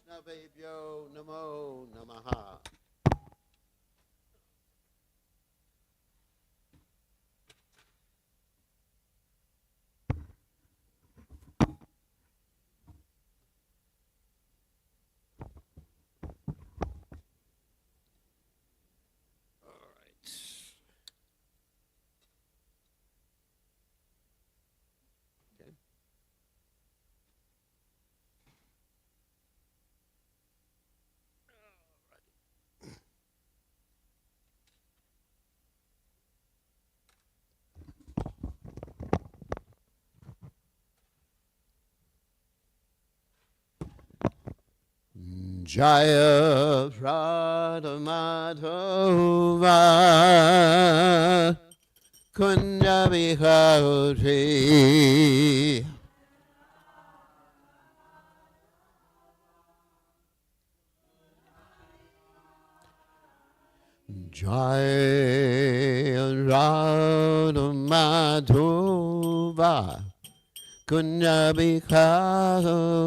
Navebhyo Namo Namaha. Jaya Radha Madhava Kunja Bihari Jaya Radha Madhava Kunja Bihari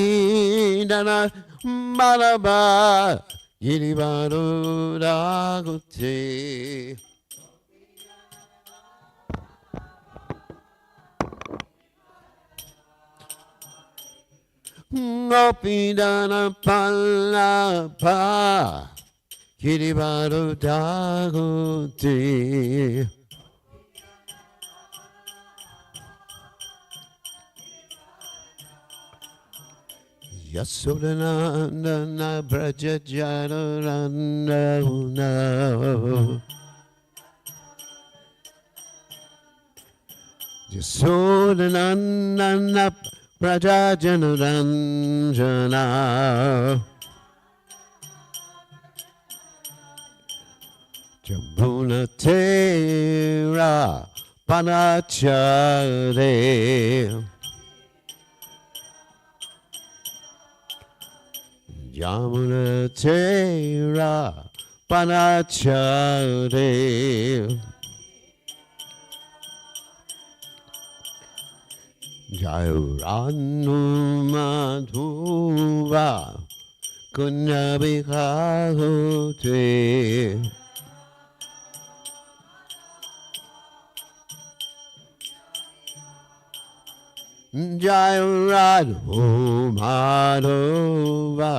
Gopindana Malaba Girivaro Raguti Gopindana Palapa Girivaro Raguti Yasodanandana Brajajanaranda Yasodanandana Brajajanaranda Jambunatera Panachare Yamunatera Panachare Jairanu Madhuva Kunyabikahote Jairanu Madhuva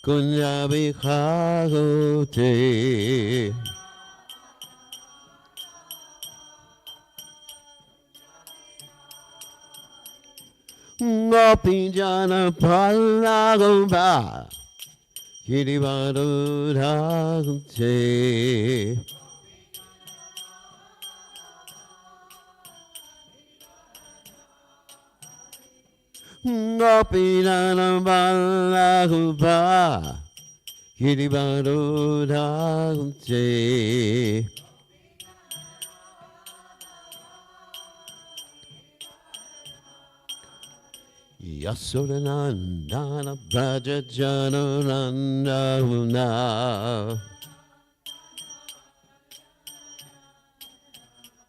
Kunyabikahote Gopinjana Palagomba Girivaro Raguti Gopinjana Palagomba Girivaro Raguti Yasodanandana Brajajanaranda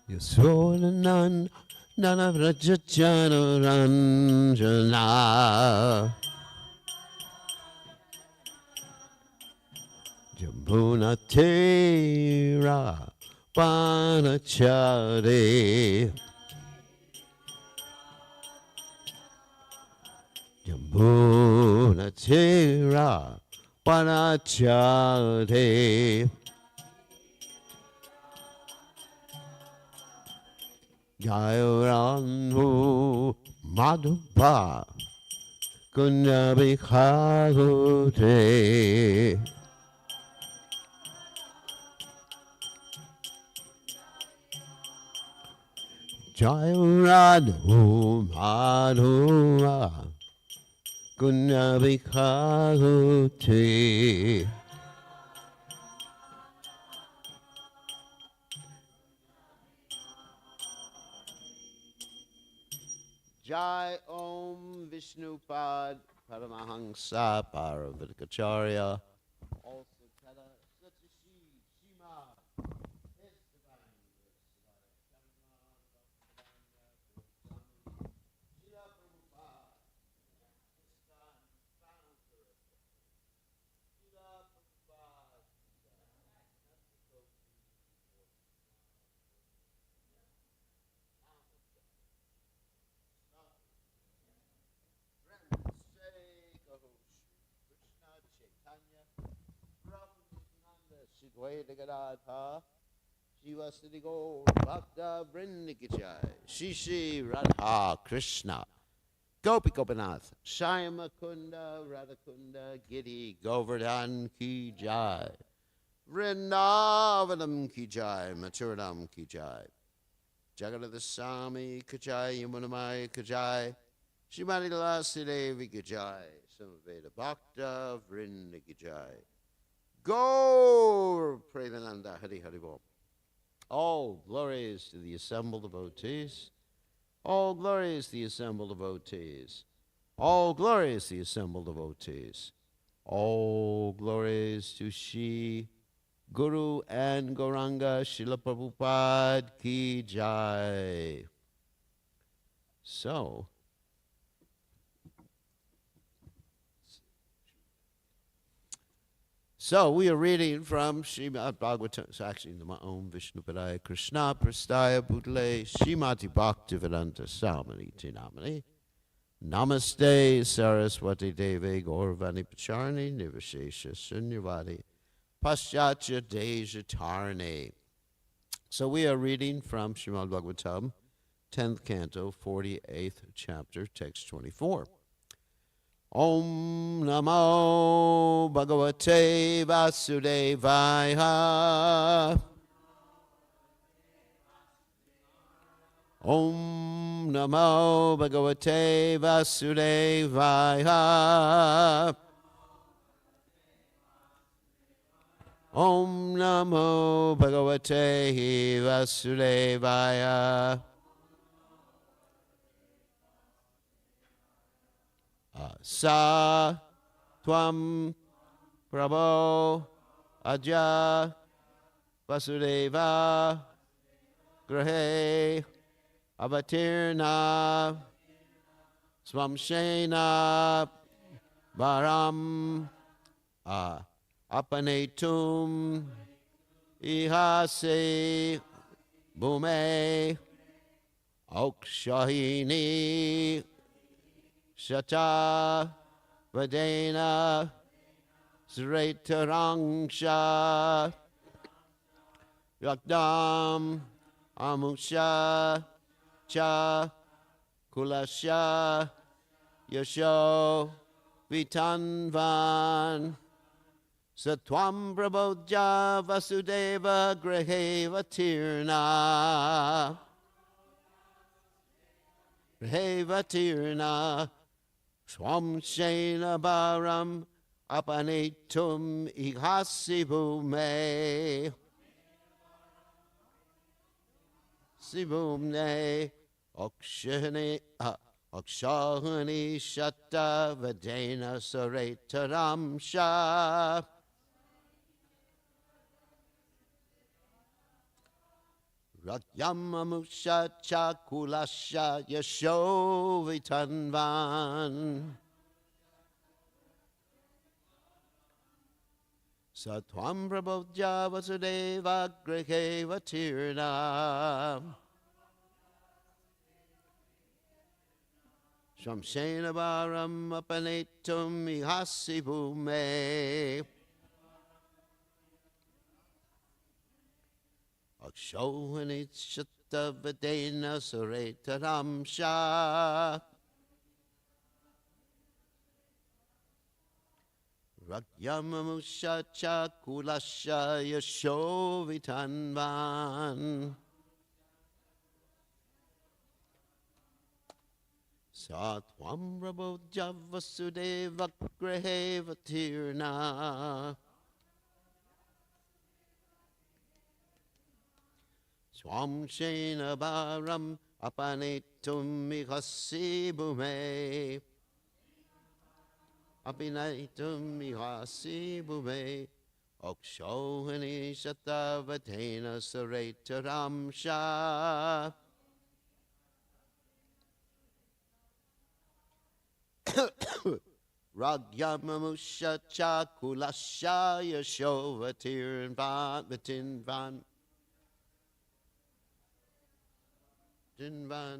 Yasodanandana Brajajanaranda Jambunatera Panachare Jambunatera Panachare Jairanu Madhuva Kunyabikahote Jairanu Madhuva Kunyabikahote Jai Om Vishnupad Paramahansa Paravatikacharya Also Tada Satyashi Shima Shikwaitagadata, Shiva Siddhigo, Bhakta Vrindikijai, Shishi Radha Krishna, Gopi Gopinath, Shyama Kunda, Radhakunda, Giri Govardhan Ki Jai, Vrindavanam Ki Jai, Mathuranam Ki Jai, Jagannath Swami Ki Jai, Yamunamai Ki Jai, Shrimati Lalasi Devi Ki Jai, Samaveda Bhakta Vrinda Ki Jai. Go, Premananda Hari Hari Bol. All glories to the assembled devotees. All glories to the assembled devotees. All glories to the assembled devotees. All glories to Shri Guru and Gauranga Srila Prabhupada Ki Jai. So we are reading from Srimad Bhagavatam. It's actually the Om Vishnu Padaya Krishna Prastaya Bhutale Srimati Bhaktivedanta Samaniti Namani Namaste Saraswati Deve Gaurvani Pacharni Nivashesha Sunyavadi Paschatya Deja Tarne. So we are reading from Srimad Bhagavatam, 10th canto, 48th chapter, text 24. Om Namo Bhagavate Vasudevaya. Om Namo Bhagavate Vasudevaya. Om Namo Bhagavate Vasudevaya. Sa Tvam Prabho Aja Vasudeva Grahe Avatirna Swamshena Varam Apanetum Ihase Bhume Aukshahini Shata Vadena Sretarangsha Yakdam Amusha Cha Kulasha Yasho Vitanvan Satwam Prabodja Vasudeva Graheva Tirna Graheva Tirna Swam Shena Baram Apanetum Ihasibume Sibumne Akshahani Shatta Vadena Saretaram Shah Ratyamamusha Chakulasha Yashovitanvan Satwam Prabodja Vasudeva Graheva Tirna Shamshena Varam Apanetum Ihasibume Akshohanit Shatta Vadena Saretaram Shah Rakyamamusha Chakulasha Yashovitanvan Satwam Prabodja Vasudeva Graheva Tirna Swam Shena Baram Apanetum Ihasibume Apinaitum Ihasibume Okshohani Shatavatena Saretaram Shah Ragyamamusha Chakulasha Yashovatirvan Vatinvan Dinvan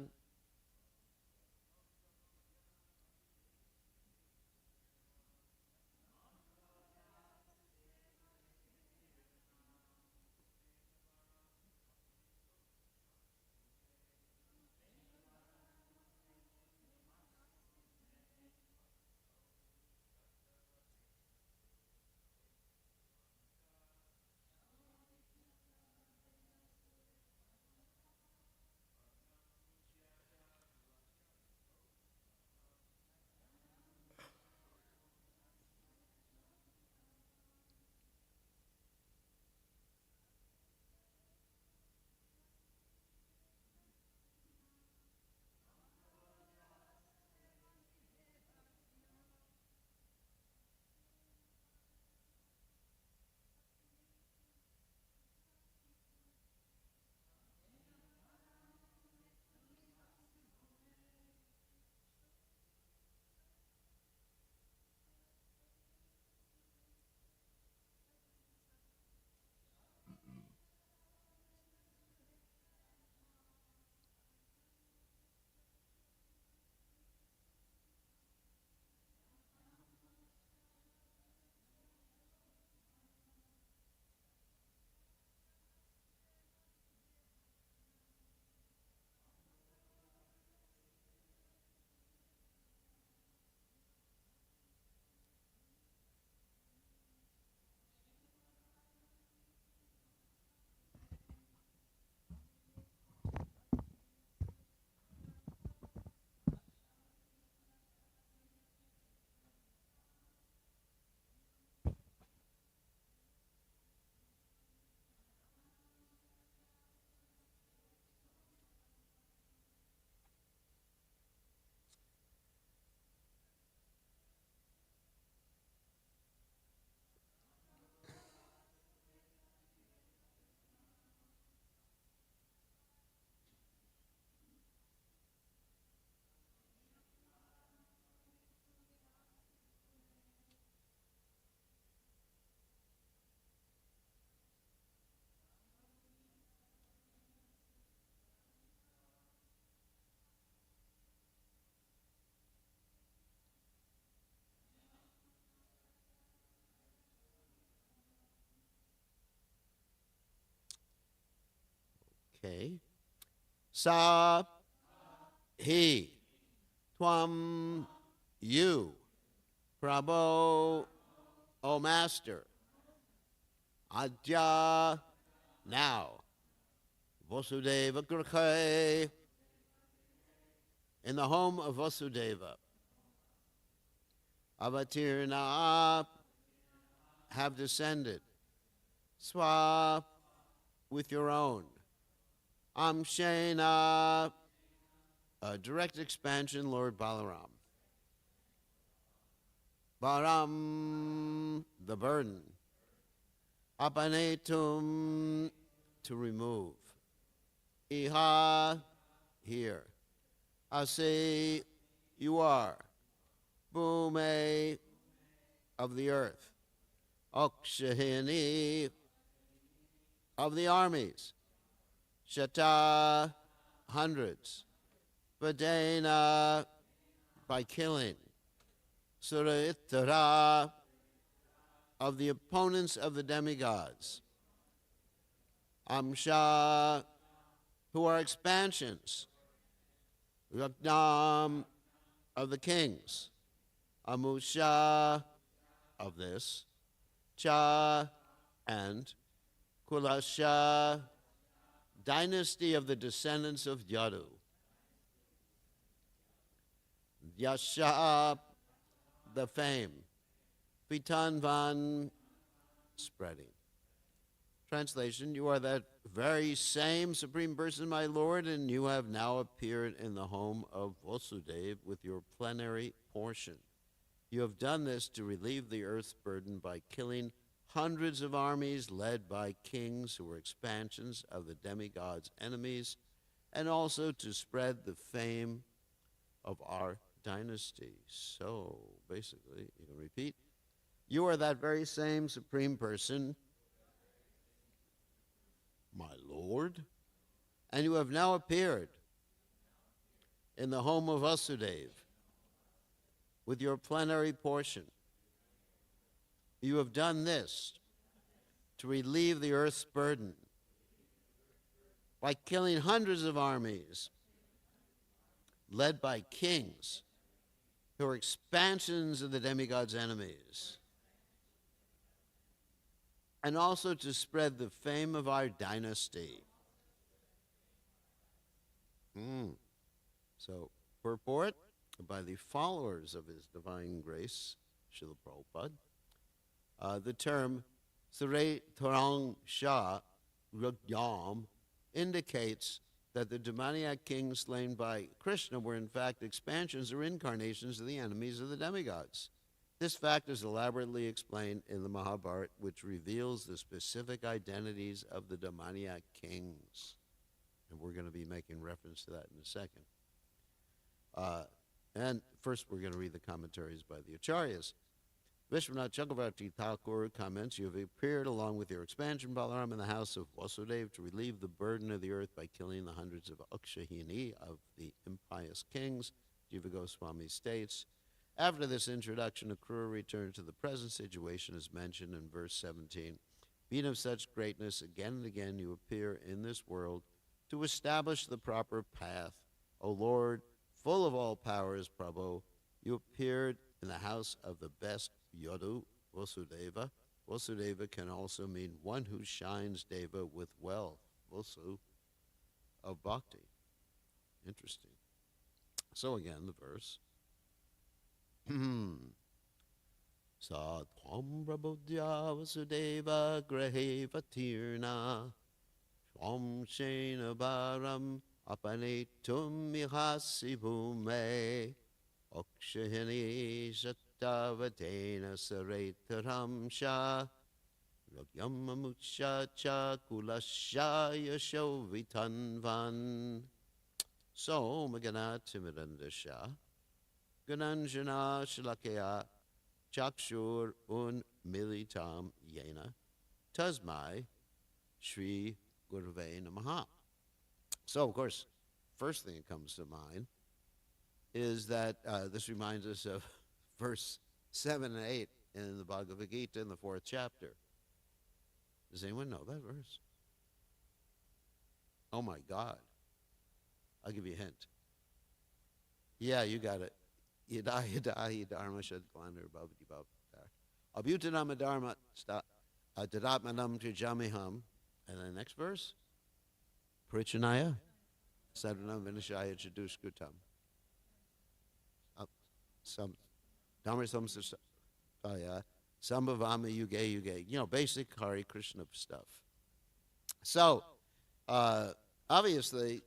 Okay. Sa, he, tvam, you, Prabhu, O Master, Adya, now, Vasudeva Grhe, in the home of Vasudeva, Avatirna, have descended, Swa, with your own, Amshena, a direct expansion, Lord Balaram. Baram, the burden. Apanetum, to remove. Iha, here. Ase, you are. Bhume, of the earth. Okshahini, of the armies. Shata, hundreds. Vadena, by killing. Suraitara, of the opponents of the demigods. Amsha, who are expansions. Ragnam, of the kings. Amusha, of this. Cha, and Kulasha, dynasty of the descendants of Yadu. Yasha, the fame. Vitanvan, spreading. Translation, you are that very same Supreme Person, my Lord, and you have now appeared in the home of Vasudeva with your plenary portion. You have done this to relieve the earth's burden by killing hundreds of armies led by kings who were expansions of the demigods' enemies, and also to spread the fame of our dynasty. So, basically, you can repeat, you are that very same Supreme Person, my Lord, and you have now appeared in the home of Vasudeva with your plenary portion. You have done this to relieve the earth's burden by killing hundreds of armies led by kings who are expansions of the demigods' enemies, and also to spread the fame of our dynasty. So, purport by the followers of His Divine Grace, Srila Prabhupada, the term Sure Tarang Shah Rugyam indicates that the demoniac kings slain by Krishna were in fact expansions or incarnations of the enemies of the demigods. This fact is elaborately explained in the Mahabharata, which reveals the specific identities of the demoniac kings. And we're going to be making reference to that in a second. And first we're going to read the commentaries by the Acharyas. Vishwanath Chakravarti Thakur comments, you have appeared along with your expansion Balaram in the house of Vasudeva to relieve the burden of the earth by killing the hundreds of Akshahini of the impious kings. Jiva Goswami states, after this introduction, Akrura returned to the present situation as mentioned in verse 17. Being of such greatness, again and again you appear in this world to establish the proper path. O Lord, full of all powers, Prabhu, you appeared in the house of the best Yadu, Vasudeva. Vasudeva can also mean one who shines Deva with wealth, Vasu, of bhakti. Interesting. So again, the verse. Sa tvam prabodhya Vasudeva grahe vatirna Shvam shena baram apanetum mihasi bhume Okshahini Shattavatena Saretaram Sha Ragyamamucha Cha Kulasha Yashovitanvan. So Magana Timidandasha Gananjana Shalakya Chakshur Un Militam Yena Tasmai Shri Guruve Namaha. So, of course, first thing that comes to mind is that this reminds us of verse 7 and 8 in the Bhagavad Gita in the 4th chapter. Does anyone know that verse? Oh my God. I'll give you a hint. Yeah, you got it. Yada yada dharma shad glander bhavati bhavatar. Abhutanam dharma tadatmanam trijamiham. And then next verse. Parichanaya sadhanam vinashaya chadushkutam. Some Dhamma samsaya sambhavama yuge yuge. You know, basic Hare Krishna stuff. So, obviously,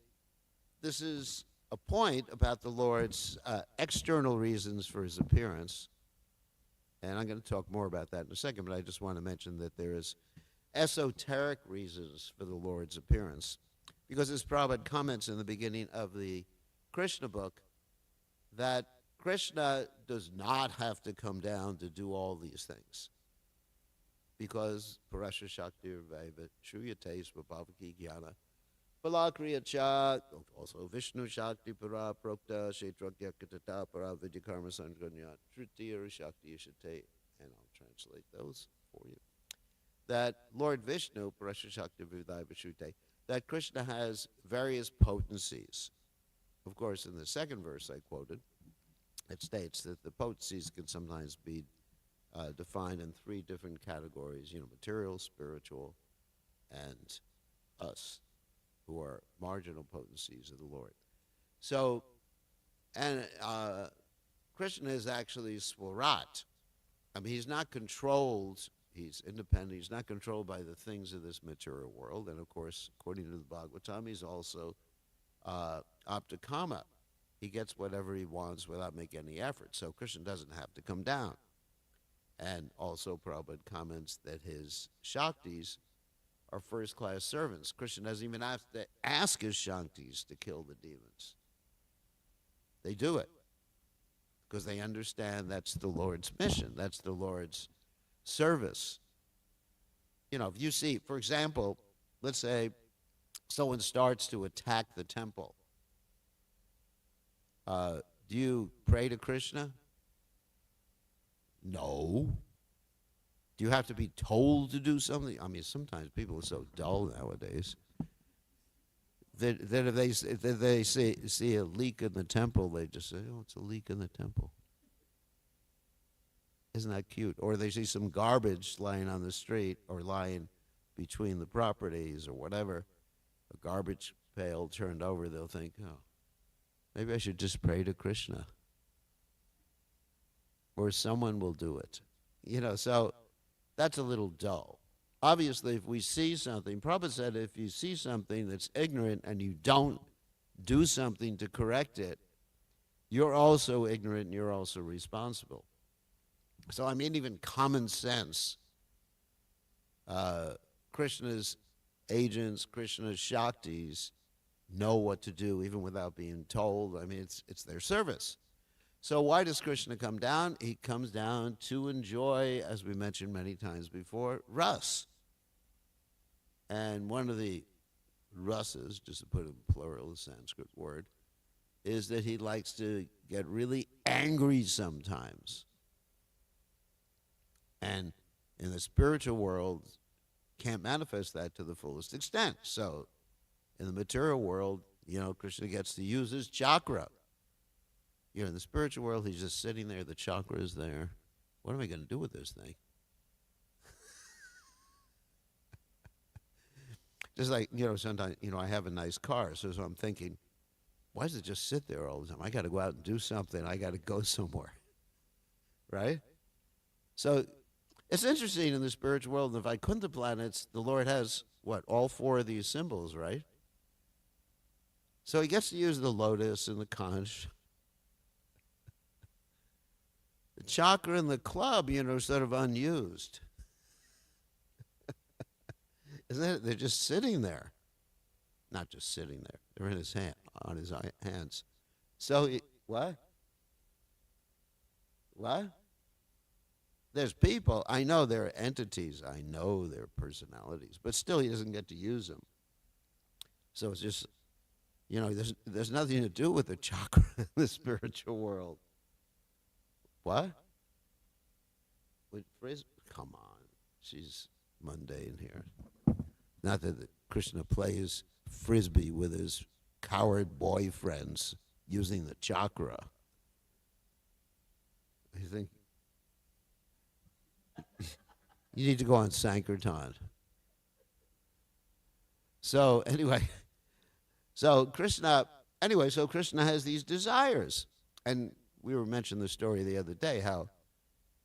this is a point about the Lord's external reasons for his appearance. And I'm going to talk more about that in a second, but I just want to mention that there is esoteric reasons for the Lord's appearance. Because as Prabhupada comments in the beginning of the Krishna book, that Krishna does not have to come down to do all these things. Because Parasha Shakti Vaiva Shruyate Svabhavaki Jnana Balakriya Cha, also Vishnu Shakti Para Prokta Kshetrakya Katata Para Vidyakarma Sanjanya Tritiya Shakti Yashate, and I'll translate those for you. That Lord Vishnu, Parasha Shakti Vaiva Shruyate, that Krishna has various potencies. Of course, in the second verse I quoted, it states that the potencies can sometimes be defined in three different categories, material, spiritual, and us, who are marginal potencies of the Lord. So, and Krishna is actually Swarat. I mean, he's not controlled, he's independent, he's not controlled by the things of this material world. And of course, according to the Bhagavatam, he's also Aptakama. He gets whatever he wants without making any effort. So Krishna doesn't have to come down. And also Prabhupada comments that his Shaktis are first-class servants. Krishna doesn't even have to ask his Shaktis to kill the demons. They do it because they understand that's the Lord's mission. That's the Lord's service. If you see, for example, let's say someone starts to attack the temple. Do you pray to Krishna? No. Do you have to be told to do something? I mean, sometimes people are so dull nowadays that if they see a leak in the temple, they just say, oh, it's a leak in the temple. Isn't that cute? Or they see some garbage lying on the street or lying between the properties or whatever, a garbage pail turned over, they'll think, oh, maybe I should just pray to Krishna. Or someone will do it. So that's a little dull. Obviously, if we see something, Prabhupada said if you see something that's ignorant and you don't do something to correct it, you're also ignorant and you're also responsible. So, I mean, even common sense, Krishna's agents, Krishna's Shaktis know what to do even without being told. I mean, it's their service. So why does Krishna come down? He comes down to enjoy, as we mentioned many times before, ras. And one of the rasas, just to put it in plural, a Sanskrit word, is that he likes to get really angry sometimes. And in the spiritual world, can't manifest that to the fullest extent. So in the material world, Krishna gets to use his chakra. In the spiritual world, he's just sitting there, the chakra is there. What am I going to do with this thing? Just like, sometimes, I have a nice car, so I'm thinking, why does it just sit there all the time? I got to go out and do something. I got to go somewhere. Right? So it's interesting in the spiritual world, in the Vaikuntha planets, the Lord has, all four of these symbols, right? So he gets to use the lotus and the conch. The chakra and the club, sort of unused. Isn't it? They're just sitting there. Not just sitting there. They're in his hand, on his hands. So, what? What? There's people. I know they're entities. I know they're personalities. But still, he doesn't get to use them. So it's just, there's nothing to do with the chakra in the spiritual world. What? Come on. She's mundane here. Not that Krishna plays frisbee with his coward boyfriends using the chakra. You think you need to go on Sankirtan. So anyway, so Krishna has these desires. And we were mentioning the story the other day, how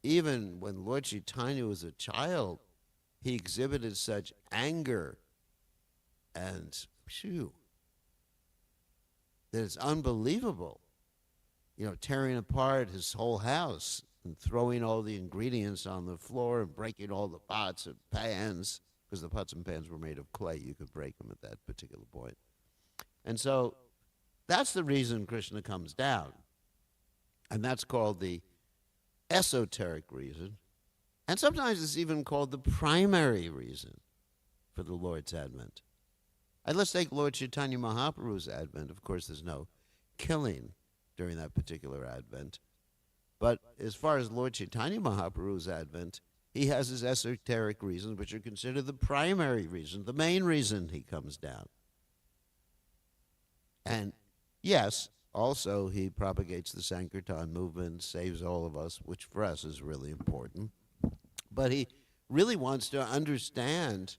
even when Lord Chaitanya was a child, he exhibited such anger and that it's unbelievable. Tearing apart his whole house and throwing all the ingredients on the floor and breaking all the pots and pans, because the pots and pans were made of clay. You could break them at that particular point. And so that's the reason Krishna comes down. And that's called the esoteric reason. And sometimes it's even called the primary reason for the Lord's advent. And let's take Lord Chaitanya Mahaprabhu's advent. Of course, there's no killing during that particular advent. But as far as Lord Chaitanya Mahaprabhu's advent, he has his esoteric reasons, which are considered the primary reason, the main reason he comes down. And yes, also he propagates the Sankirtan movement, saves all of us, which for us is really important. But he really wants to understand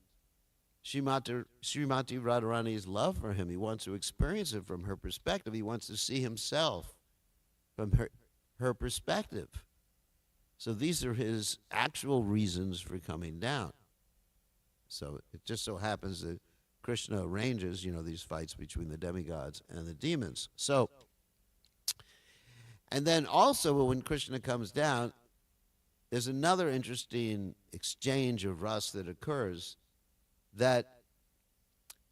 Srimati Radharani's love for him. He wants to experience it from her perspective. He wants to see himself from her perspective. So these are his actual reasons for coming down. So it just so happens that Krishna arranges, these fights between the demigods and the demons. So, and then also when Krishna comes down, there's another interesting exchange of rasa that occurs, that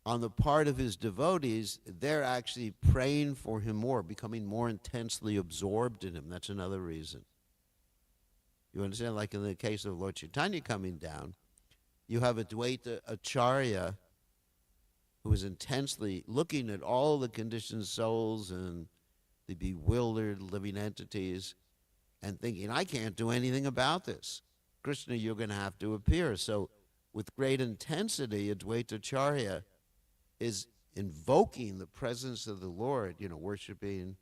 on the part of his devotees, they're actually praying for him more, becoming more intensely absorbed in him. That's another reason. You understand? Like in the case of Lord Chaitanya coming down, you have a Dvaita Acharya who is intensely looking at all the conditioned souls and the bewildered living entities and thinking, I can't do anything about this. Krishna, you're going to have to appear. So with great intensity, Advaita Acharya is invoking the presence of the Lord, worshiping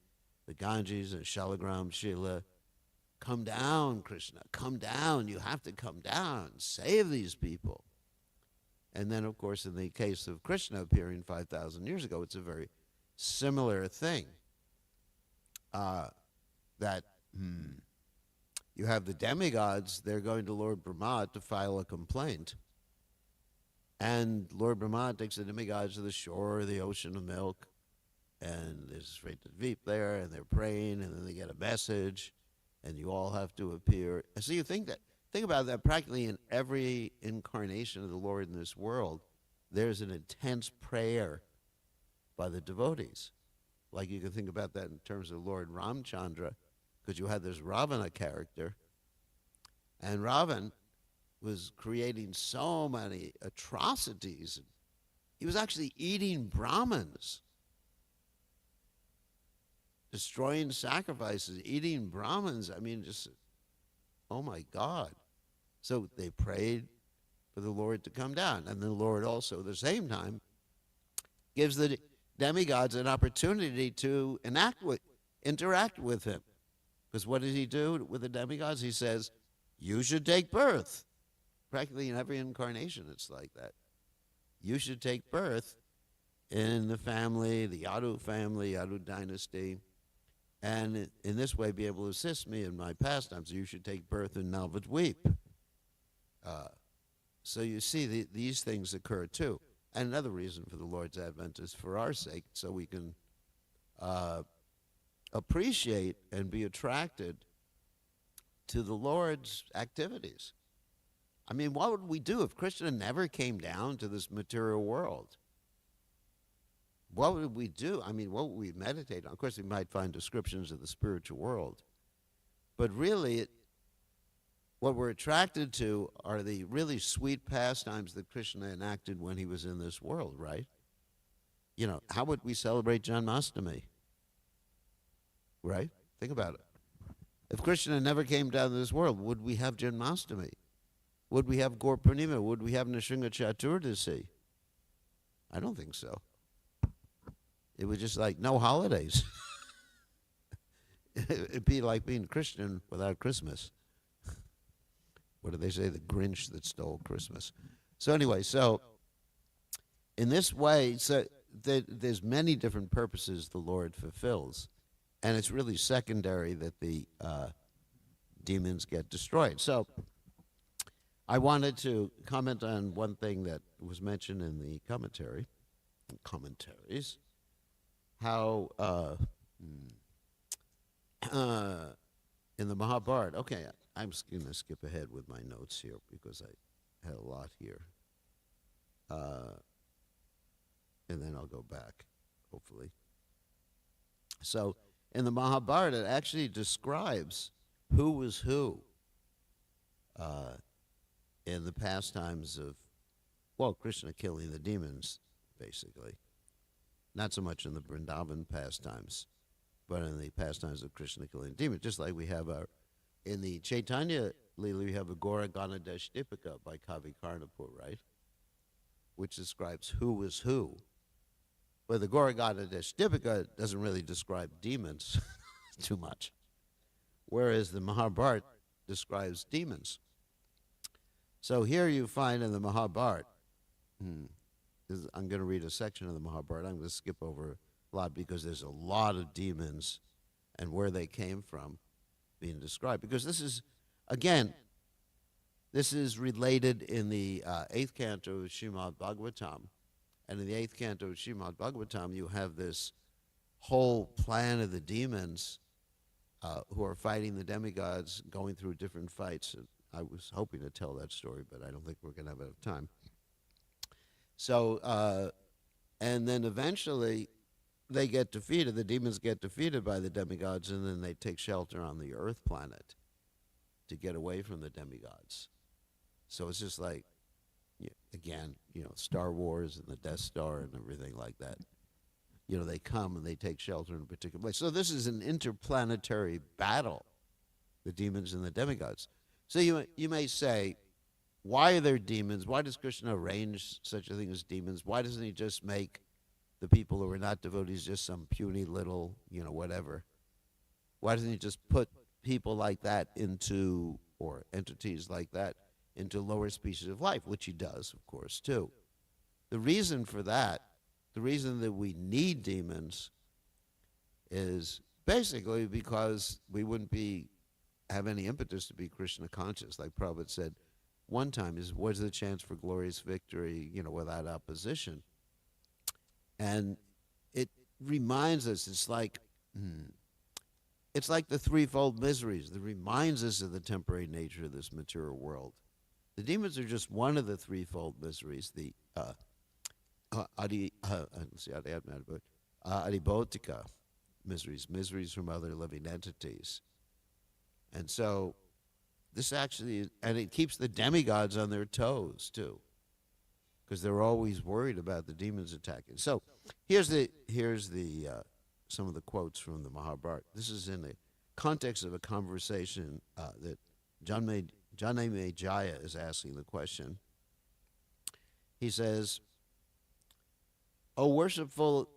the Ganges and Shalagram Shila. Come down, Krishna, come down. You have to come down. Save these people. And then, of course, in the case of Krishna appearing 5,000 years ago, it's a very similar thing. You have the demigods, they're going to Lord Brahma to file a complaint. And Lord Brahma takes the demigods to the shore of the ocean of milk, and there's straight to Dveep there, and they're praying, and then they get a message, and you all have to appear. And so you think about that practically in every incarnation of the Lord in this world, there's an intense prayer by the devotees. Like you can think about that in terms of Lord Ramchandra, because you had this Ravana character, and Ravan was creating so many atrocities. He was actually eating Brahmins, destroying sacrifices, eating Brahmins. I mean, just, oh my God. So they prayed for the Lord to come down. And the Lord also, at the same time, gives the demigods an opportunity to interact with him. Because what does he do with the demigods? He says, you should take birth. Practically in every incarnation, it's like that. You should take birth in the family, the Yadu family, Yadu dynasty, and in this way be able to assist me in my pastimes. You should take birth in Navadweep. So you see, these things occur too. And another reason for the Lord's advent is for our sake, so we can appreciate and be attracted to the Lord's activities. I mean, what would we do if Krishna never came down to this material world? What would we do? I mean, what would we meditate on? Of course, we might find descriptions of the spiritual world. But really, what we're attracted to are the really sweet pastimes that Krishna enacted when he was in this world, right? How would we celebrate Janmashtami? Right? Think about it. If Krishna never came down to this world, would we have Janmashtami? Would we have Gaur Purnima? Would we have Nrsimha Chaturdasi? I don't think so. It was just like no holidays. It'd be like being a Christian without Christmas. What do they say? The Grinch that stole Christmas. So anyway, so in this way, so there's many different purposes the Lord fulfills, and it's really secondary that the demons get destroyed. So I wanted to comment on one thing that was mentioned in the commentaries, how in the Mahabharata. Okay, I'm just going to skip ahead with my notes here because I had a lot here. And then I'll go back, hopefully. So in the Mahabharata, it actually describes who was who in the pastimes of, well, Krishna killing the demons, basically. Not so much in the Vrindavan pastimes, but in the pastimes of Krishna killing demons. Just like we have in the Chaitanya Lila, we have a Gora Ganadesh Dipika by Kavi Karnapur, right? Which describes who was who. But the Gora Ganadesh Dipika doesn't really describe demons too much. Whereas the Mahabharata describes demons. So here you find in the Mahabharata, I'm going to read a section of the Mahabharata. I'm going to skip over a lot because there's a lot of demons and where they came from being described. Because this is, again, this is related in the 8th canto of Srimad Bhagavatam. And in the 8th canto of Srimad Bhagavatam, you have this whole plan of the demons who are fighting the demigods, going through different fights. And I was hoping to tell that story, but I don't think we're going to have enough time. So, and then eventually they get defeated. The demons get defeated by the demigods, and then they take shelter on the Earth planet to get away from the demigods. So it's just like, again, Star Wars and the Death Star and everything like that. They come and they take shelter in a particular place. So this is an interplanetary battle, the demons and the demigods. So you may say, why are there demons? Why does Krishna arrange such a thing as demons? Why doesn't he just make the people who are not devotees just some puny little, whatever? Why doesn't he just put people like that into, or entities like that, into lower species of life, which he does, of course, too. The reason for that, the reason that we need demons is basically because we wouldn't have any impetus to be Krishna conscious. Like Prabhupada said one time, is what's the chance for glorious victory, without opposition? And it reminds us, it's like the threefold miseries. It reminds us of the temporary nature of this material world. The demons are just one of the threefold miseries, the adibhotika miseries from other living entities. And so this actually, and it keeps the demigods on their toes too, because they're always worried about the demons attacking. So here's the some of the quotes from the Mahabharata. This is in the context of a conversation that Janame Jaya is asking the question. He says, "O worshipful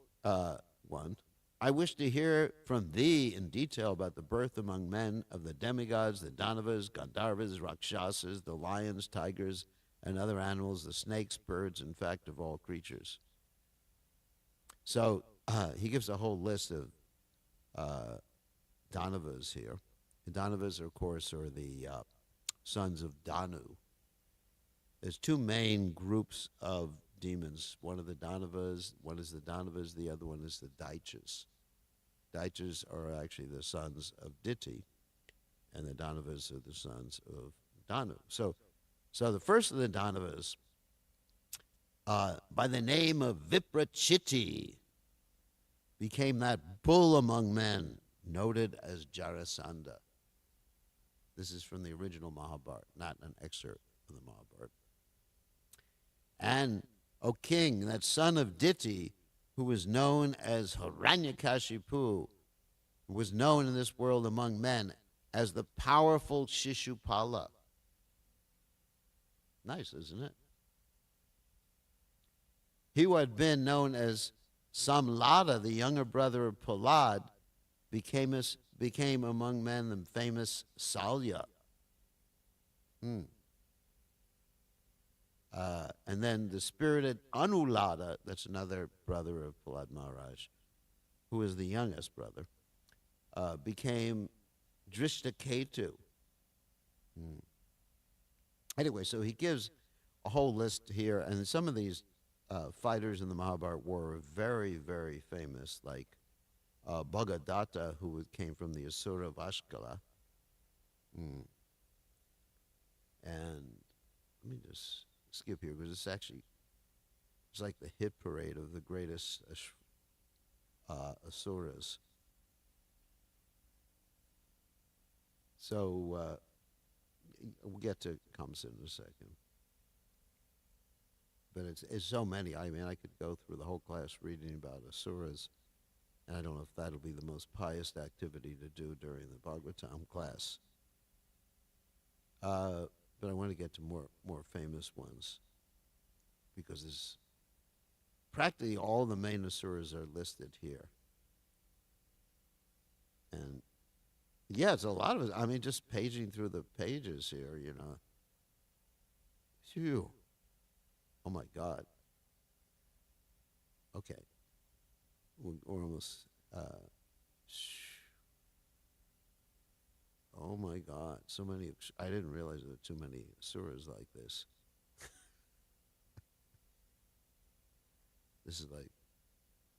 one, I wish to hear from thee in detail about the birth among men of the demigods, the Danavas, Gandharvas, Rakshasas, the lions, tigers, and other animals, the snakes, birds, in fact, of all creatures." So he gives a whole list of Danavas here. The Danavas, of course, are the sons of Danu. There's two main groups of demons. One is the Danavas, the other one is the Daityas. Daityas are actually the sons of Diti, and the Danavas are the sons of Danu. So the first of the Danavas, by the name of Viprachiti, became that bull among men, noted as Jarasandha. This is from the original Mahabharata, not an excerpt from the Mahabharata. And, O king, that son of Diti, who was known as Hiranyakashipu, was known in this world among men as the powerful Shishupala. Nice, isn't it? He who had been known as Samlada, the younger brother of Prahlad, became among men the famous Salya. Hmm. And then the spirited Anulada, that's another brother of Prahlad Maharaj, who is the youngest brother, became Drishtaketu. Hmm. Anyway, so he gives a whole list here, and some of these fighters in the Mahabharata war are very, very famous, like Bhagadatta, who came from the Asura Vashkala. Mm. And let me just skip here because it's like the hit parade of the greatest Asuras. So we'll get to Kamsa in a second. But it's so many. I mean, I could go through the whole class reading about Asuras, and I don't know if that'll be the most pious activity to do during the Bhagavatam class. But I want to get to more famous ones because there's practically all the main Asuras are listed here. And yeah, it's a lot of it. I mean, just paging through the pages here, you know. Phew. Oh my God. Okay. We're almost. Oh my God. So many. I didn't realize there were too many surahs like this. This is like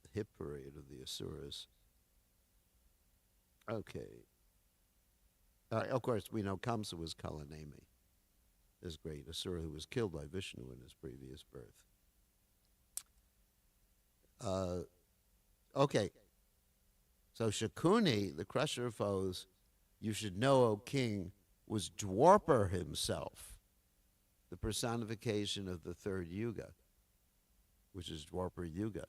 the hit parade of the Asuras. Okay. Of course, we know Kamsa was Kalanemi, this great Asura who was killed by Vishnu in his previous birth. Okay. So Shakuni, the crusher of foes, you should know, O king, was Dwarpa himself, the personification of the third yuga, which is Dwarpa Yuga.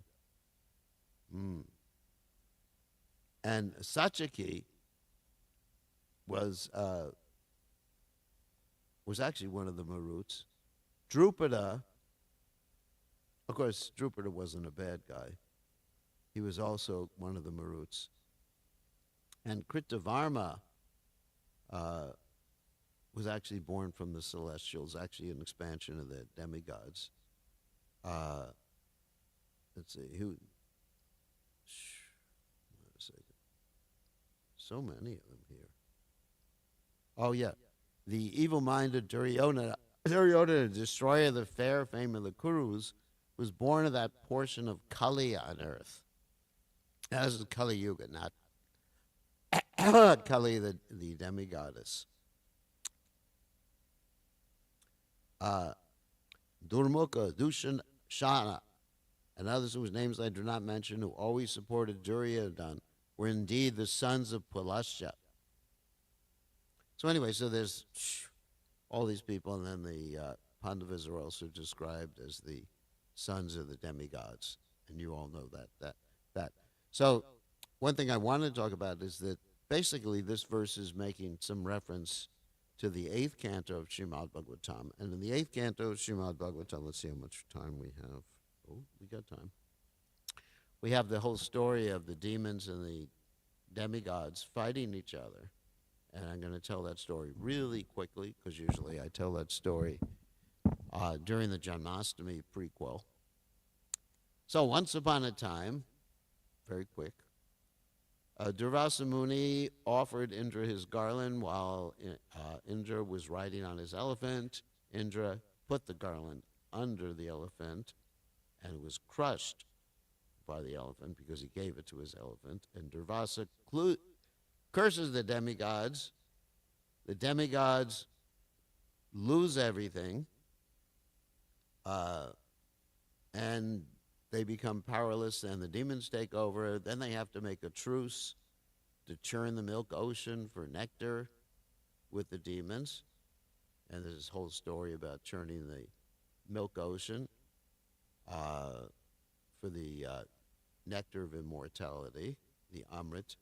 And Satyaki was actually one of the Maruts. Drupada, of course, Drupada wasn't a bad guy. He was also one of the Maruts. And Kritavarma was actually born from the Celestials, actually an expansion of the demigods. Let's see, who? Wait a second. So many of them here. Oh, yeah. The evil-minded Duryodhana, the destroyer of the fair fame of the Kurus, was born of that portion of Kali on earth. Now, this is Kali Yuga, not Kali, the demigoddess. Durmukha, Dushan, Shana, and others whose names I do not mention, who always supported Duryodhana, were indeed the sons of Pulasya. So anyway, so there's all these people, and then the Pandavas are also described as the sons of the demigods, and you all know that. So one thing I want to talk about is that basically this verse is making some reference to the 8th canto of Srimad Bhagavatam. And in the 8th canto of Srimad Bhagavatam, let's see how much time we have. Oh, we got time. We have the whole story of the demons and the demigods fighting each other. And I'm going to tell that story really quickly, because usually I tell that story during the Janmashtami prequel. So once upon a time, very quick, Durvasa Muni offered Indra his garland while Indra was riding on his elephant. Indra put the garland under the elephant, and it was crushed by the elephant because he gave it to his elephant. And Durvasa curses the demigods. The demigods lose everything, and they become powerless, and the demons take over. Then they have to make a truce to churn the milk ocean for nectar with the demons. And there's this whole story about churning the milk ocean for the nectar of immortality, the Amrit.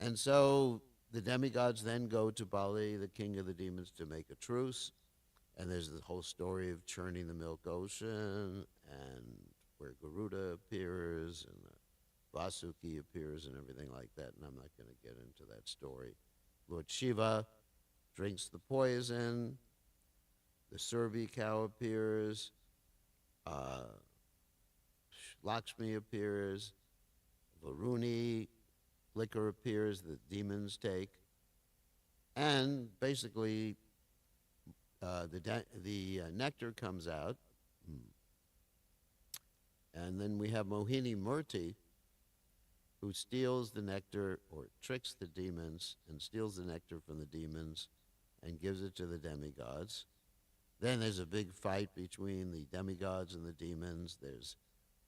And so the demigods then go to Bali, the king of the demons, to make a truce. And there's the whole story of churning the milk ocean and where Garuda appears and Vasuki appears and everything like that, and I'm not going to get into that story. Lord Shiva drinks the poison, the Survi cow appears, uh, Lakshmi appears, Varuni liquor appears that demons take, and basically the nectar comes out, and then we have Mohini Murti, who steals the nectar or tricks the demons and steals the nectar from the demons and gives it to the demigods. Then there's a big fight between the demigods and the demons. There's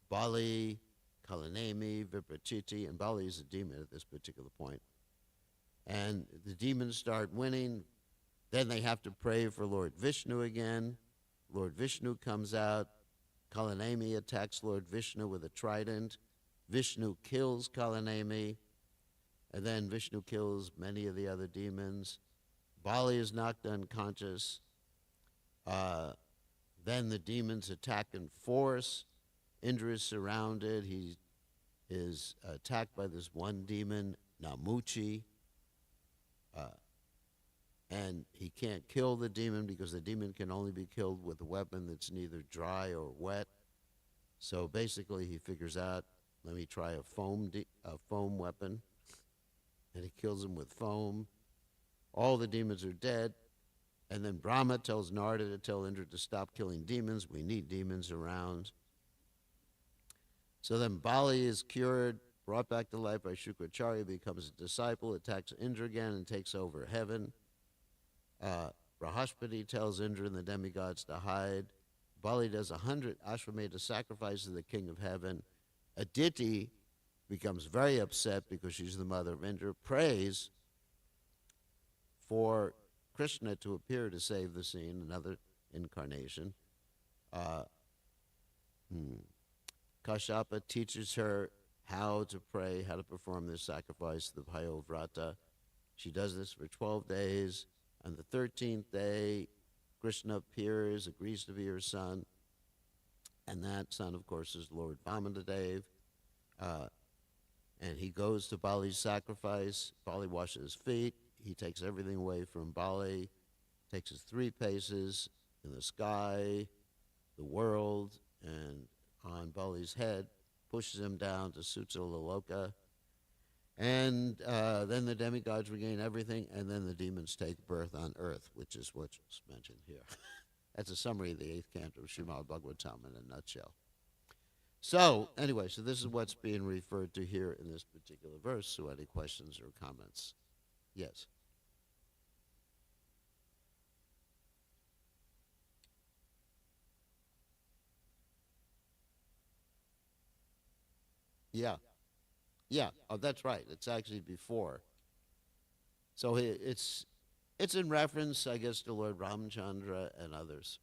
Bali, Kalanemi, Viprachiti, and Bali is a demon at this particular point. And the demons start winning. Then they have to pray for Lord Vishnu again. Lord Vishnu comes out. Kalanemi attacks Lord Vishnu with a trident. Vishnu kills Kalanemi. And then Vishnu kills many of the other demons. Bali is knocked unconscious. Then the demons attack in force. Indra is surrounded. He is attacked by this one demon, Namuchi. And he can't kill the demon because the demon can only be killed with a weapon that's neither dry or wet. So basically he figures out, let me try a foam weapon. And he kills him with foam. All the demons are dead. And then Brahma tells Narada to tell Indra to stop killing demons. We need demons around. So then Bali is cured, brought back to life by Shukracharya, becomes a disciple, attacks Indra again, and takes over heaven. Brahaspati tells Indra and the demigods to hide. Bali does 100 Ashwamedha sacrifices to the king of heaven. Aditi becomes very upset because she's the mother of Indra, prays for Krishna to appear to save the scene, another incarnation. Kashyapa teaches her how to pray, how to perform this sacrifice, the Bhayovrata. She does this for 12 days. On the 13th day, Krishna appears, agrees to be her son. And that son, of course, is Lord Vamanadev. And he goes to Bali's sacrifice. Bali washes his feet. He takes everything away from Bali, takes his 3 paces in the sky, the world, and on Bali's head, pushes him down to Goloka. And then the demigods regain everything, and then the demons take birth on earth, which is what's mentioned here. That's a summary of the 8th canto of Srimad Bhagavatam in a nutshell. So, anyway, so this is what's being referred to here in this particular verse. So any questions or comments? Yes. Yeah. Yeah, oh, that's right. It's actually before. So it's in reference, I guess, to Lord Ramchandra and others.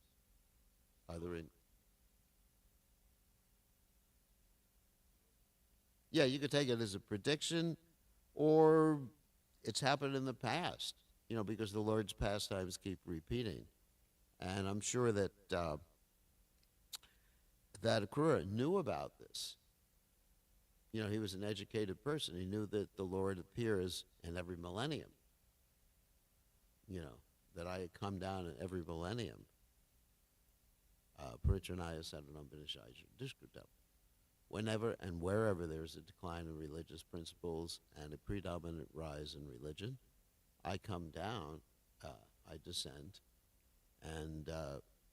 Either in, yeah, you could take it as a prediction, or it's happened in the past. You know, because the Lord's pastimes keep repeating, and I'm sure that that Akrura knew about this. You know, he was an educated person. He knew that the Lord appears in every millennium. You know, that I had come down in every millennium. Paritranaya Sadanam Vinashaya Dishkritam. Whenever and wherever there is a decline in religious principles and a predominant rise in religion, I come down, I descend, and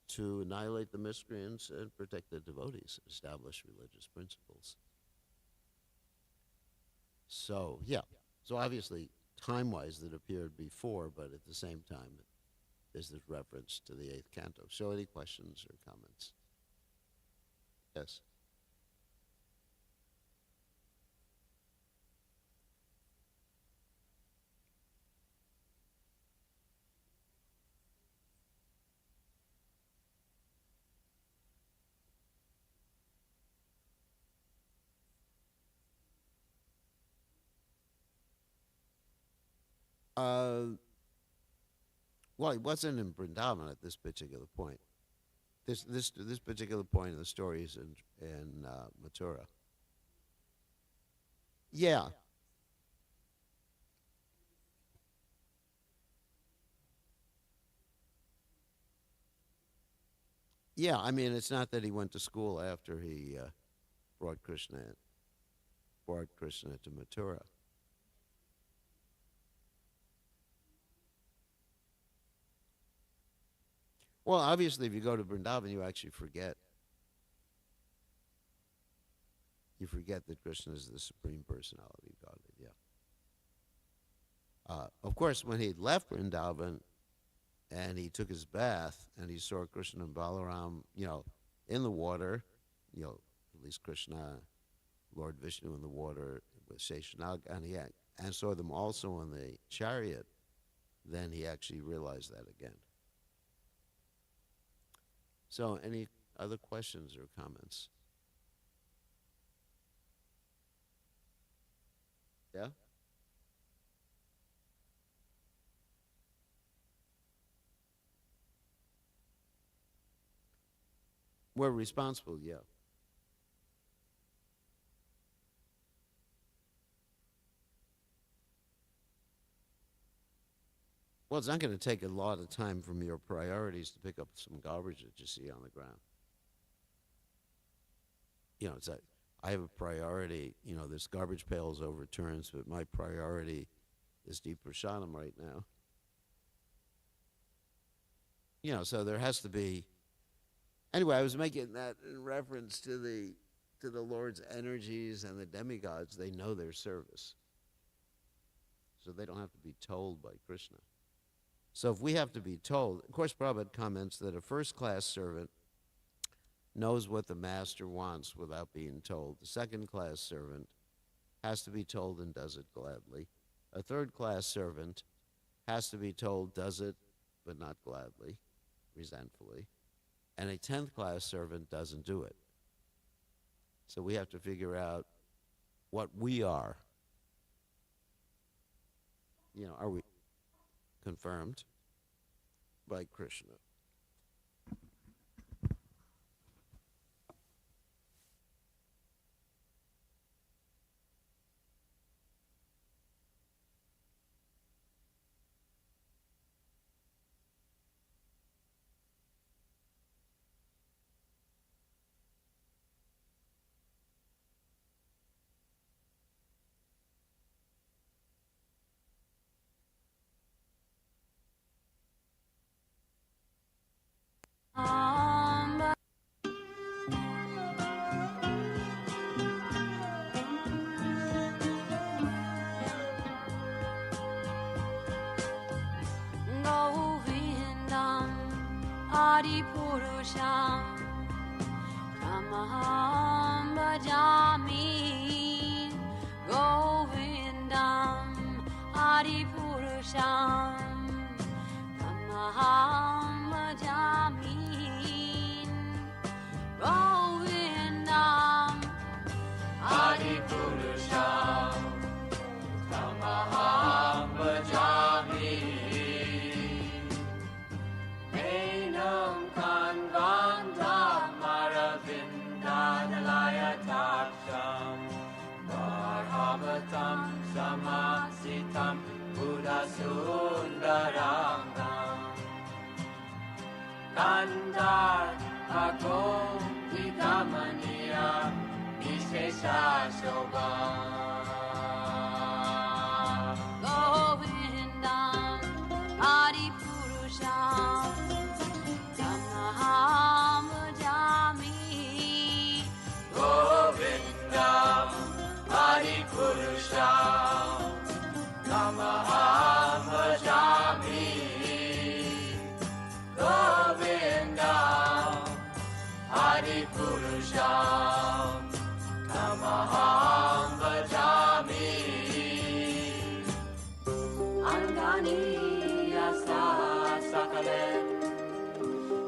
to annihilate the miscreants and protect the devotees, establish religious principles. So, yeah. So obviously, time-wise, that appeared before, but at the same time, there's this reference to the 8th canto. So any questions or comments? Yes. Uh, well, he wasn't in Vrindavan at this particular point. This particular point in the story is in Mathura. Yeah. Yeah, I mean, it's not that he went to school after he brought Krishna to Mathura. Well, obviously, if you go to Vrindavan, you actually forget. You forget that Krishna is the Supreme Personality of Godhead, yeah. Of course, when he left Vrindavan and he took his bath and he saw Krishna and Balaram, in the water, at least Krishna, Lord Vishnu in the water with Sheshanag, and saw them also in the chariot, then he actually realized that again. So, any other questions or comments? Yeah? We're responsible, yeah. Well, it's not going to take a lot of time from your priorities to pick up some garbage that you see on the ground. It's like, I have a priority, this garbage pail is overturned, but my priority is deep prasadam right now. So there has to be. Anyway, I was making that in reference to the Lord's energies and the demigods. They know their service, so they don't have to be told by Krishna. So if we have to be told, of course, Prabhupada comments that a first-class servant knows what the master wants without being told. The second-class servant has to be told and does it gladly. A third-class servant has to be told, does it, but not gladly, resentfully. And a 10th-class servant doesn't do it. So we have to figure out what we are. Are we confirmed by Krishna? Purusham Tamaham Bhajami Govindam Adi Purusham Tamaham Bhajami Govindam Adi Purusham Tamaham Bhajami Samasitam Buddha Sundarangam Kandar Ako Vikamaniya Vishesha Shobha Govindam Adi Purusham Tamaham Bhajami Govindam Adi Purusham Tamaham Bhajami Govindam Adi Purusham Tamaham Bhajami Angani Yasa Sakalen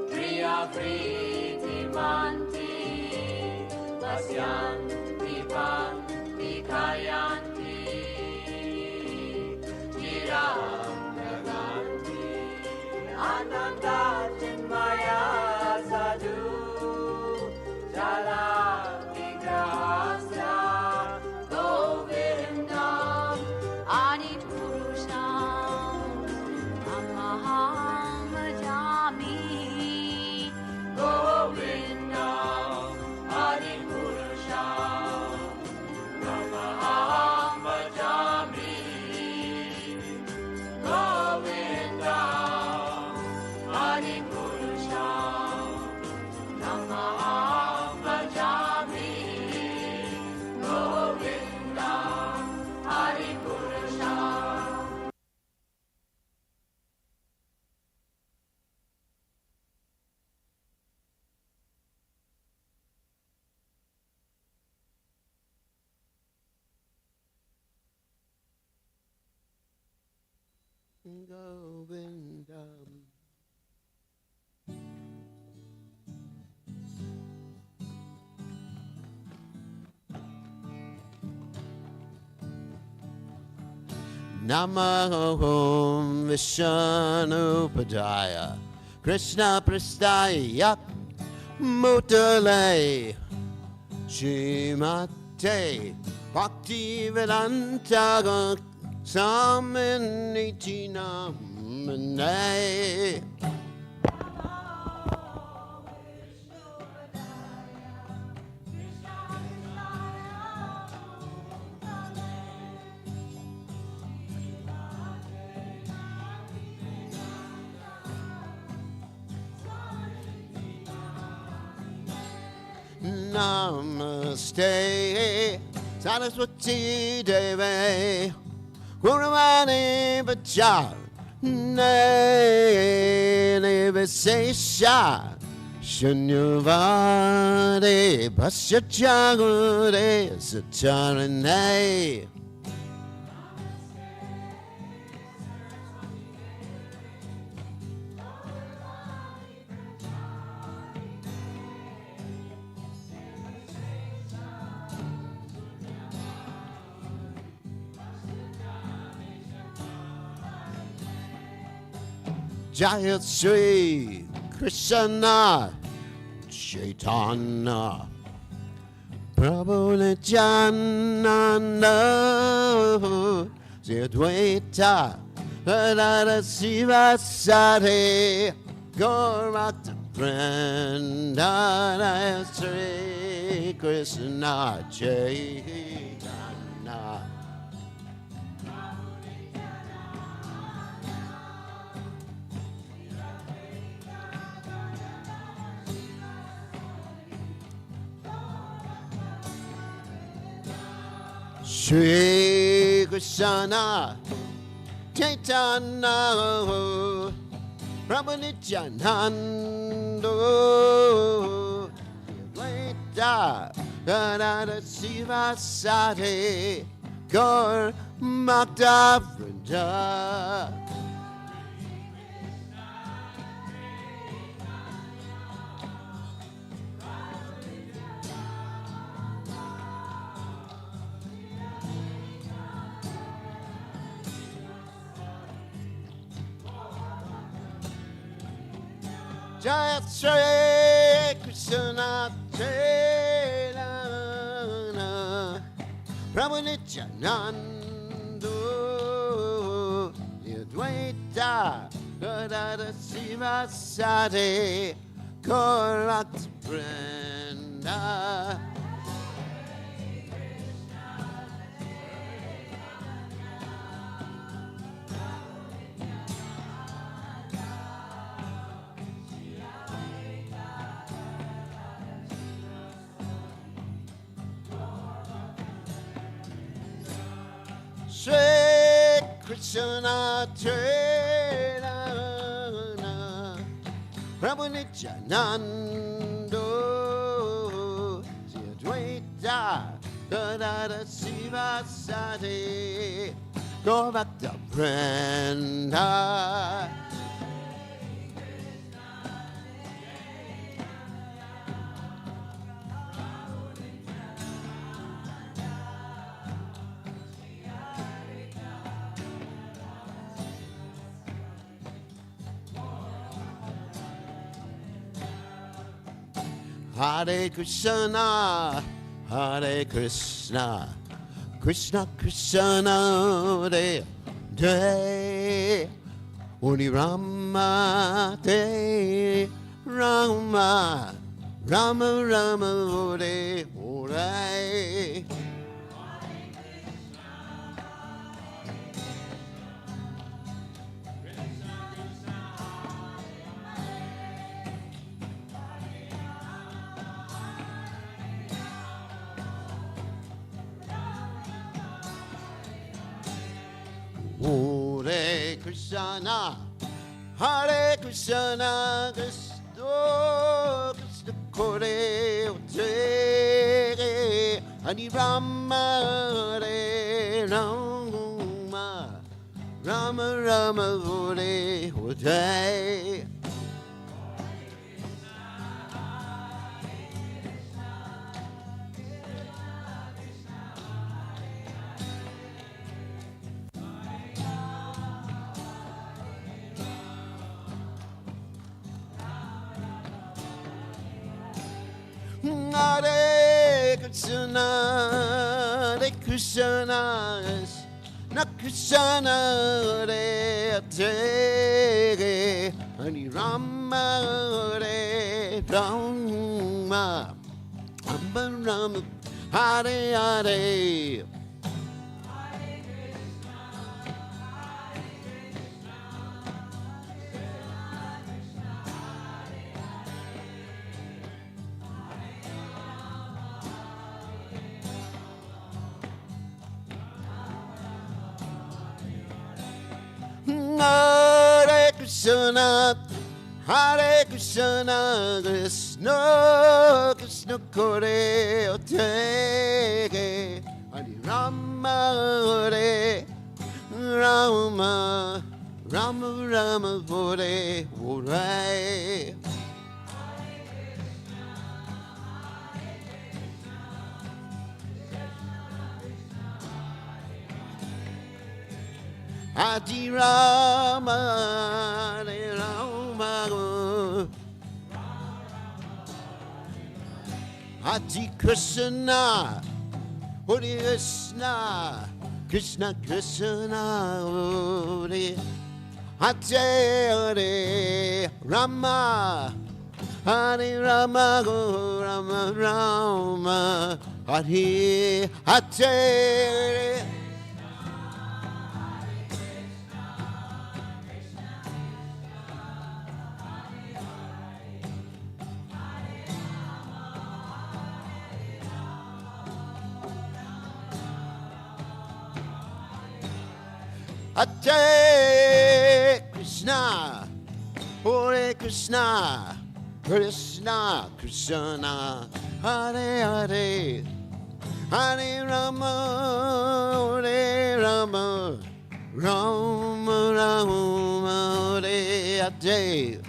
Kriya Priti Manti Vasyanti Panti Kayanti Chiram Naganti Ananda Chinmaya Sadhu Adipurusha Namaha Bhajami Govinda Adipurusha. Govinda. Namo Vishnupadaya Krishna Prastaya Mutale Shrimate Bhaktivedanta Samaniti Namane. Namaste Saraswati Devi Guruvani Vachar Nevasesha Shunyavade Pasyachagure Satarane. Jaya Sri Krishna Chaitanya Prabhu Nityananda Advaita Radha Siva Sati Gauravata Vrindana Sri Krishna Chaitanya. Shri Krishna Chaitanya Prabhu Nityananda Advaita Radha Siva Sati Gaur Bhakta Vrinda. Jaya Shri Krishna Chaitanya Prabhu Nityananda Advaita Radha Siva Sati Gaur Bhakta Vrinda. Shri Krishna Chaitanya Prabhu Nityananda Advaita Radha Siva Sati Gaur Bhakta Vrinda. Hare Krishna, Hare Krishna, Krishna Krishna, Hare Hare, Hare Rama, Hare Rama, Rama Rama, Hare Hare. Krishna, Hare Krishna, Krishna Krishna Kore Hare, Hare Rama, Hare Rama, Rama Rama Hare Hare. Hare Krishna, Hare Krishna, Krishna Krishna, Hare Hare, Hare Rama, Hare Rama, Rama Rama, Hare Hare. Hare Krishna, Hare Krishna, Krishna Krishna Kore Hare, Hare Rama, Hare Rama, Rama Rama Hare Hare. Hare Rama, Hare Rama, Hare Krishna, Hare Krishna, Krishna Krishna, Hare Hare Rama, Hare Rama, Rama Rama, Hare Hare. Hare Krishna, Hare Krishna, Krishna Krishna, Hare Hare, Hare Rama, Hare Rama, Rama Rama, Hare Hare.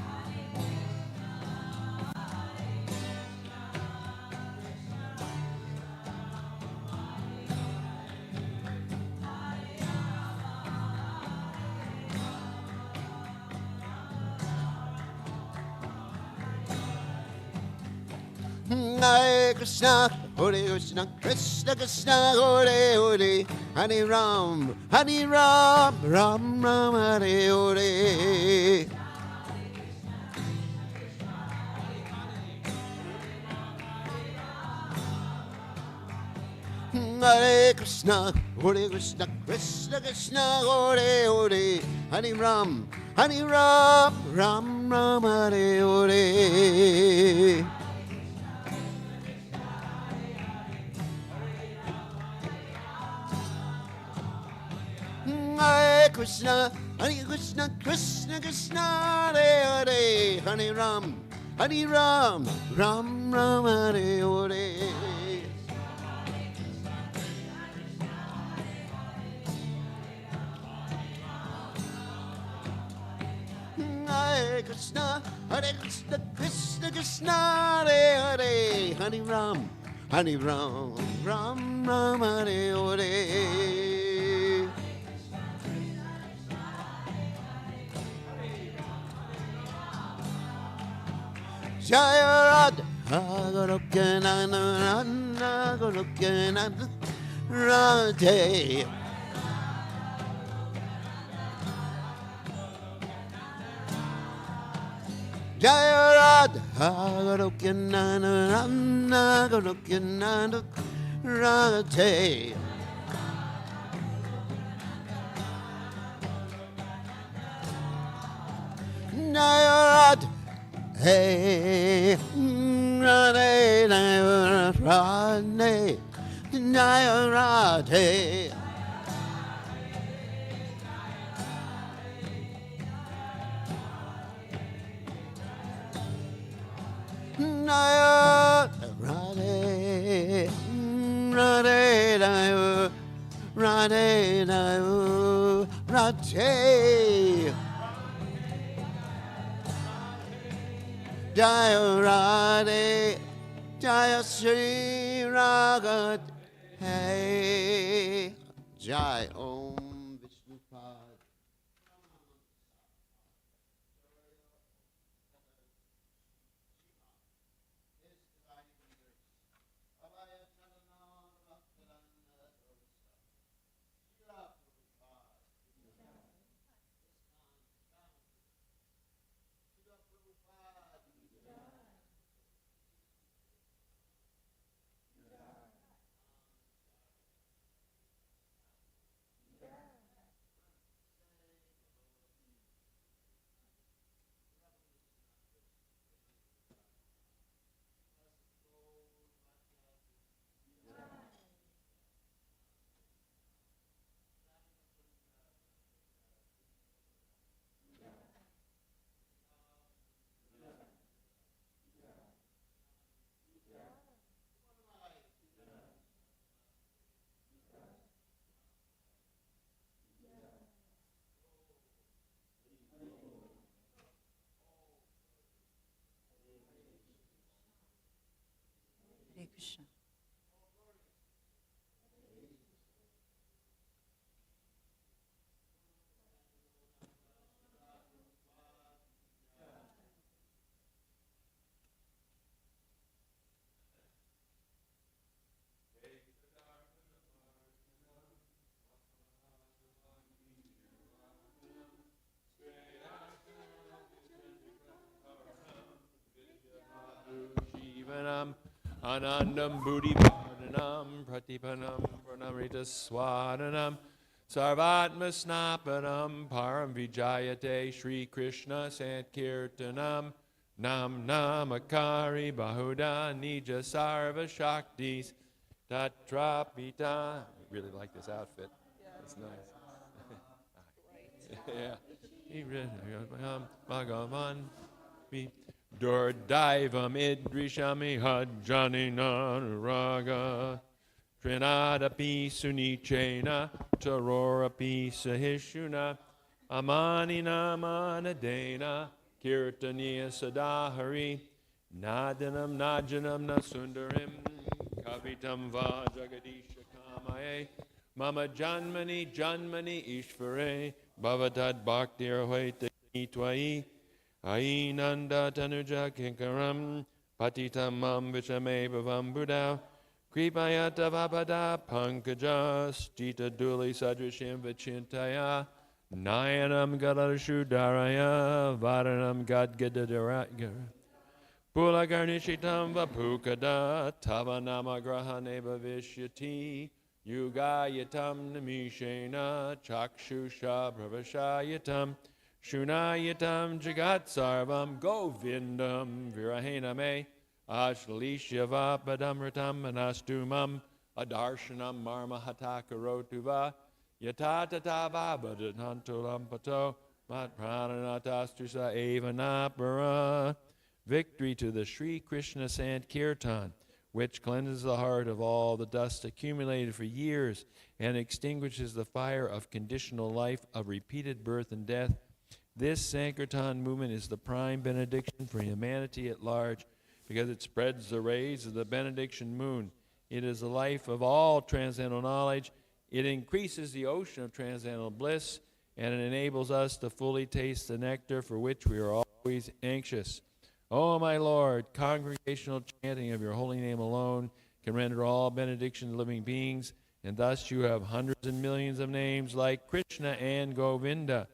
Hare Krishna, Hare Krishna, Krishna Krishna, Hare Hare, Hare Ram, Hare Ram, Ram Ram, Hare Hare. Hare Krishna, Hare Krishna, Krishna Krishna, Hare Hare, Hare Ram, Ram Ram, Hare Hare. Hare Krishna, Krishna Krishna, Hare Hare, Hare Ram, Ram Ram, Hare Hare. Hare Krishna, Krishna Krishna, Hare Hare, Hare Ram, Ram Ram, Hare Hare. Jaya Radha, Goloka Nana, Goloka Nana, Radhe. Jaya Radha, Goloka Nana, Goloka Nana, Radhe. Jaya Radha. Hey, Radhe, Radhe, Jaya Radhe. Naya Radhe Radhe Naya Radhe Naya Radhe Jaya Radhe Jaya Shri Ragat Hey Jai Om Vishnupad. Hare Krishna. Shivanam Anandam Buddhi Pardhanam Pratipanam Pranamrita Swadanam Sarvatma Snapanam Param Vijayate Shri Krishna Sankirtanam Nam Namakari Bahuda Nija Sarva Shaktis Tatrapita. I really like this outfit. It's nice. Yeah. Bhagavan Durdaivam Idrishami Hajjani Nanuraga Trinadapi Sunichena Tarorapi Sahishuna Amani Namanadena Kirtaniya Sadahari Nadanam Najanam Nasundarim Kavitam Va Jagadisha Kamaye Mama Janmani Janmani Ishvare Bhavatad Bhaktir Hoita Twai Ainanda Tanuja Kinkaram Patitamam Vishame Bhavam Buddha Kripayata Vapada Pankajas Jita Duli Sadrishim Vichintaya Nayanam Gadarashudaraya Varanam Gadgadadaraya Pula Garnishitam Vapukada Tavanama Grahane Bhavishyati Yugayatam Namishena Chakshusha Pravashayatam Shunayatam Jagat Sarvam Govindam Virahename Ashlishyava Padamritam Anastumam Adarshanam Marma Hatakarotuva Yatatatava Badatantulam Pato Mat Prananatastusa Evanapara. Victory to the Sri Krishna Sankirtan, which cleanses the heart of all the dust accumulated for years and extinguishes the fire of conditional life of repeated birth and death. This Sankirtan movement is the prime benediction for humanity at large because it spreads the rays of the benediction moon. It is the life of all transcendental knowledge. It increases the ocean of transcendental bliss, and it enables us to fully taste the nectar for which we are always anxious. Oh, my Lord, congregational chanting of your holy name alone can render all benediction to living beings, and thus you have hundreds and millions of names like Krishna and Govinda.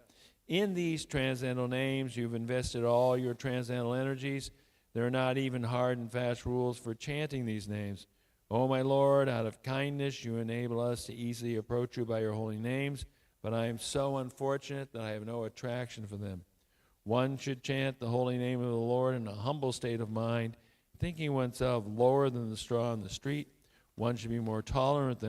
In these transcendental names, you've invested all your transcendental energies. There are not even hard and fast rules for chanting these names. Oh, my Lord, out of kindness, you enable us to easily approach you by your holy names, but I am so unfortunate that I have no attraction for them. One should chant the holy name of the Lord in a humble state of mind, thinking oneself lower than the straw on the street. One should be more tolerant than